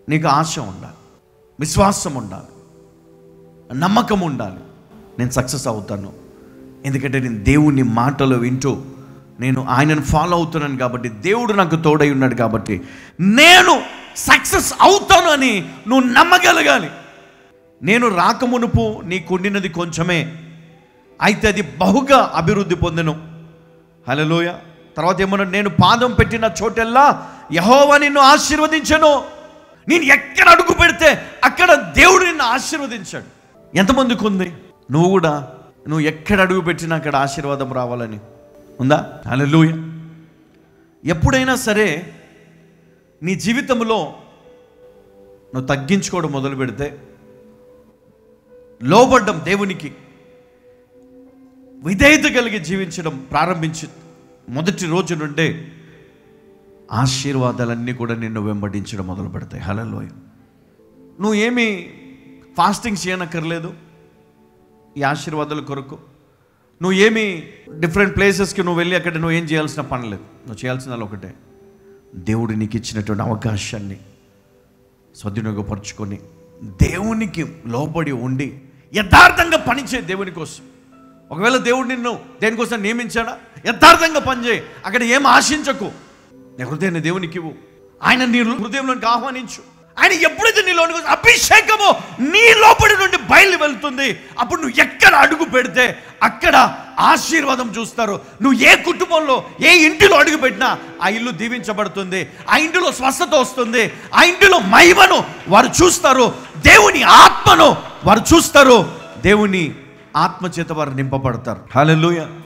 నీకు ఆశ ఉండాలి, విశ్వాసం ఉండాలి, నమ్మకం ఉండాలి. నేను సక్సెస్ అవుతాను, ఎందుకంటే నేను దేవుని మాటలు వింటూ నేను ఆయనను ఫాలో అవుతున్నాను కాబట్టి, దేవుడు నాకు తోడై ఉన్నాడు కాబట్టి నేను సక్సెస్ అవుతాను అని నువ్వు నమ్మగలగాలి. నేను రాకమునుపు నీకుండినది కొంచెమే, అయితే అది బహుగా అభివృద్ధి పొందెను. హల్లెలూయా. తర్వాత ఏమన్నా, నేను పాదం పెట్టిన చోటెల్లా యెహోవా నిన్ను ఆశీర్వదించెను. నేను ఎక్కడ అడుగు పెడితే అక్కడ దేవుడు నిన్ను ఆశీర్వదించాడు. ఎంతమందికి ఉంది? నువ్వు కూడా నువ్వు ఎక్కడ అడుగు పెట్టినా అక్కడ ఆశీర్వాదం రావాలని ఉందా? హల్లెలూయా. ఎప్పుడైనా సరే నీ జీవితంలో నువ్వు తగ్గించుకోవడం మొదలు పెడితే, లోబడ్డం, దేవునికి విధేయత కలిగి జీవించడం ప్రారంభించి మొదటి రోజు నుండే ఆశీర్వాదాలన్నీ కూడా నిన్ను వెంబడించడం మొదలు పెడతాయి. హల్లెలూయా. నువ్వు ఏమీ ఫాస్టింగ్ చేయనక్కర్లేదు ఈ ఆశీర్వాదాల కొరకు. నువ్వు ఏమీ డిఫరెంట్ ప్లేసెస్కి నువ్వు వెళ్ళి అక్కడ నువ్వు ఏం చేయాల్సిన పని లేదు. నువ్వు చేయాల్సింది ఒకటే, దేవుడు నీకు ఇచ్చినటువంటి అవకాశాన్ని సద్వినియోగపరుచుకొని దేవునికి లోబడి ఉండి యథార్థంగా పనిచే దేవుని కోసం. ఒకవేళ దేవుడు నిన్ను దేనికోసం నియమించాడా, యథార్థంగా పనిచేయి. అక్కడ ఏం ఆశించకు. నీ హృదయాన్ని దేవునికి ఇవ్వు. ఆయన నీ హృదయంలోనికి ఆహ్వానించు. ఆయన ఎప్పుడైతే నీలోనికి అభిషేకము నీ లోపలి నుండి బయలు వెళ్తుంది, అప్పుడు నువ్వు ఎక్కడ అడుగు పెడితే అక్కడ ఆశీర్వాదం చూస్తారు. నువ్వు ఏ కుటుంబంలో, ఏ ఇంటిలో అడుగు పెట్టినా ఆ ఇల్లు దీవించబడుతుంది, ఆ ఇంటిలో స్వస్థత వస్తుంది, ఆ ఇంటిలో మహిమను వారు చూస్తారు, దేవుని ఆత్మను వారు చూస్తారు, దేవుని ఆత్మ చేత వారు నింపబడతారు. హల్లెలూయా.